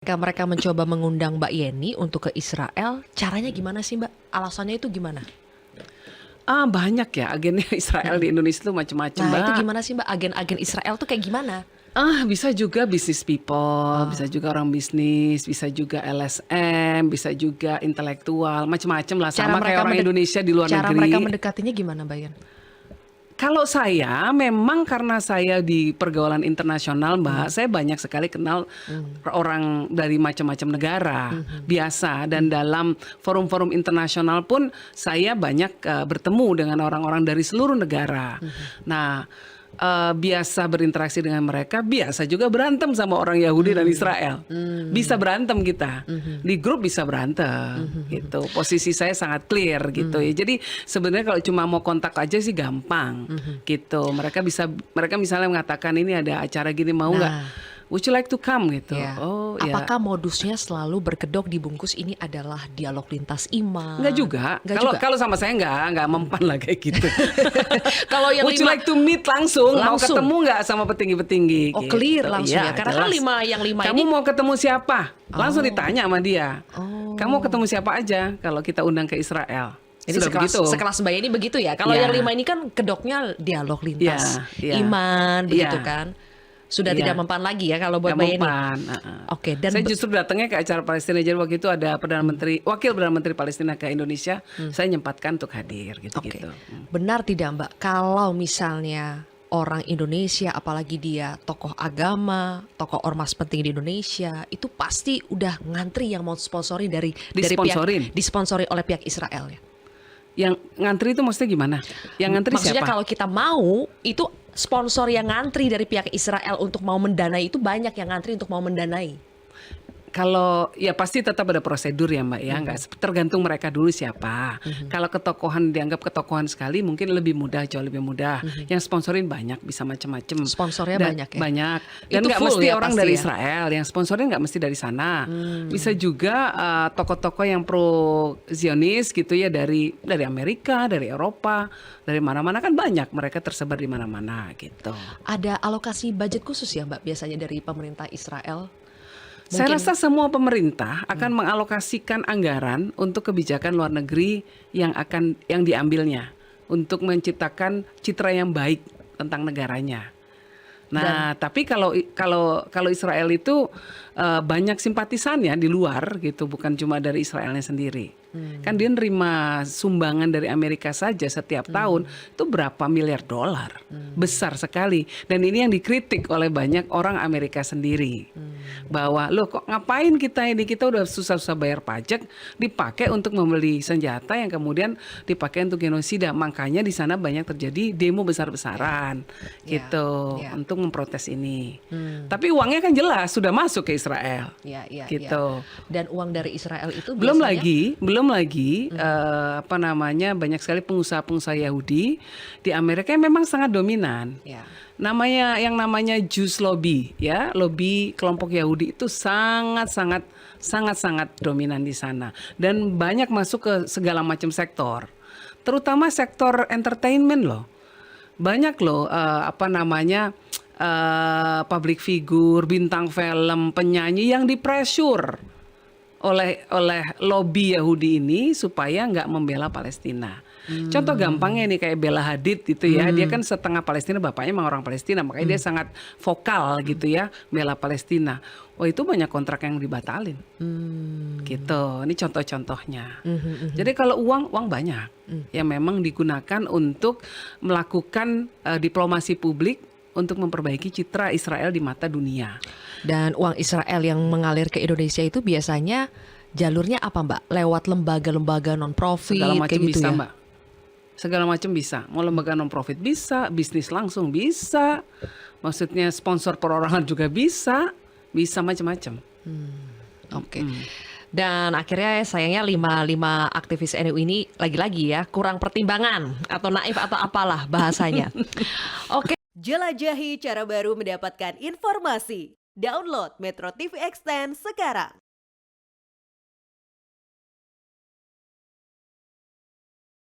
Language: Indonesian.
Ketika mereka mencoba mengundang Mbak Yeni untuk ke Israel, caranya gimana sih Mbak? Alasannya itu gimana? Banyak ya agennya Israel Mhm. di Indonesia tuh macam-macam, Nah itu Mbak. gimana sih Mbak, agen-agen Israel tuh kayak gimana? Bisa juga business people, bisa Oh, juga orang bisnis, bisa juga LSM, bisa juga intelektual, macam-macam lah, cara sama kayak mereka orang Indonesia di luar cara mereka negeri. mendekatinya gimana Mbak Yen? Kalau saya memang karena saya di pergaulan internasional, Mbak, Mmm, saya banyak sekali kenal mmm, orang dari macam-macam negara, mhm, biasa. Dan mmm, dalam forum-forum internasional pun saya banyak bertemu dengan orang-orang dari seluruh negara. mhm, Nah, biasa berinteraksi dengan mereka, biasa juga berantem sama orang Yahudi dan mmm, Israel. Bisa mmm, berantem kita. mhm, Di grup bisa berantem mhm, mhm, gitu. Posisi saya sangat clear gitu mmm, ya. Jadi sebenarnya kalau cuma mau kontak aja sih gampang mhm. gitu. Mereka misalnya mengatakan ini ada acara gini mau nggak? Nah, Would you like to come gitu? ya. Oh ya, Apakah modusnya selalu berkedok dibungkus ini adalah dialog lintas nggak iman? juga. Enggak Kalau juga? kalau sama saya nggak mempan lah kayak gitu. Kalau yang Would you 5 like to meet langsung? Mau langsung? ketemu nggak sama petinggi-petinggi Oh clear gitu? langsung ya? Iya Karena kan jelas. yang 5 Kamu ini mau ketemu siapa? Langsung oh, ditanya sama dia. Kamu oh. ketemu siapa aja kalau kita undang ke Israel? Jadi Sudah begitu. sekelas Mbak ini begitu ya? Kalau yang 5 Ya, ini kan kedoknya dialog lintas ya, ya, iman begitu ya, kan? Sudah tidak ya. mempan lagi ya kalau buat Nggak Mbak Yeni? mempan. Heeh. Oke, Saya justru datangnya ke acara Palestina. Jadi waktu itu ada wakil perdana menteri Palestina ke Indonesia. Saya nyempatkan untuk hadir oke. gitu-gitu. Benar tidak Mbak, kalau misalnya orang Indonesia, apalagi dia tokoh agama, tokoh ormas penting di Indonesia, itu pasti udah ngantri yang mau sponsori dari Disponsorin. pihak disponsori oleh pihak Israel ya? Yang ngantri itu maksudnya gimana? Yang ngantri Maksudnya siapa? kalau kita mau, itu sponsor yang ngantri dari pihak Israel untuk mau mendanai itu banyak yang ngantri untuk mau mendanai. Kalau ya pasti tetap ada prosedur ya Mbak ya, nggak tergantung mereka dulu siapa. Kalau ketokohan dianggap ketokohan sekali mungkin lebih mudah, jauh lebih mudah. Yang sponsorin banyak, bisa macam-macam. Sponsornya Dan banyak ya? banyak. Dan Itu nggak full mesti ya orang pasti dari ya? Israel, yang sponsorin nggak mesti dari sana. Bisa Hmm, juga tokoh-tokoh yang pro Zionis gitu ya dari Amerika, dari Eropa, dari mana-mana kan banyak mereka tersebar di mana-mana gitu. ada alokasi budget khusus ya Mbak biasanya dari pemerintah Israel? Saya Mungkin rasa semua pemerintah akan mengalokasikan anggaran untuk kebijakan luar negeri yang diambilnya untuk menciptakan citra yang baik tentang negaranya. dan Nah, tapi kalau Israel itu banyak simpatisannya di luar gitu, bukan cuma dari Israelnya sendiri. Kan dia nerima sumbangan dari Amerika saja setiap tahun itu berapa miliar dolar, besar sekali. Dan ini yang dikritik oleh banyak orang Amerika sendiri, bahwa loh kok ngapain kita udah susah-susah bayar pajak dipakai untuk membeli senjata yang kemudian dipakai untuk genosida. Makanya di sana banyak terjadi demo besar-besaran ya, gitu ya, untuk memprotes ini. hmm, Tapi uangnya kan jelas sudah masuk ke Israel ya, ya, ya. gitu. Dan uang dari Israel itu Belum biasanya, lagi, banyak sekali pengusaha-pengusaha Yahudi di Amerika yang memang sangat dominan. ya, Yang namanya Jews lobby ya, lobby kelompok Yahudi itu sangat dominan di sana dan banyak masuk ke segala macam sektor. Terutama sektor entertainment loh. Banyak loh public figure, bintang film, penyanyi yang dipressure oleh lobby Yahudi ini supaya nggak membela Palestina. Contoh gampangnya nih kayak Bella Hadid gitu ya, dia kan setengah Palestina, bapaknya emang orang Palestina, makanya dia sangat vokal gitu ya bela Palestina. Oh itu banyak kontrak yang dibatalin, hmm, gitu. Ini contoh-contohnya. mhm, mhm, Jadi kalau uang banyak yang memang digunakan untuk melakukan diplomasi publik untuk memperbaiki citra Israel di mata dunia. dan uang Israel yang mengalir ke Indonesia itu biasanya jalurnya apa Mbak? Lewat lembaga-lembaga Segala non-profit kayak macam gitu bisa, ya? Mbak. Segala macam bisa. Mau lembaga non profit bisa, bisnis langsung bisa. Maksudnya sponsor perorangan juga bisa, bisa macam-macam. Oke. Dan akhirnya sayangnya lima aktivis NU ini lagi-lagi ya kurang pertimbangan atau naif atau apalah bahasanya. Oke. Jelajahi cara baru mendapatkan informasi. Download Metro TV Extend sekarang.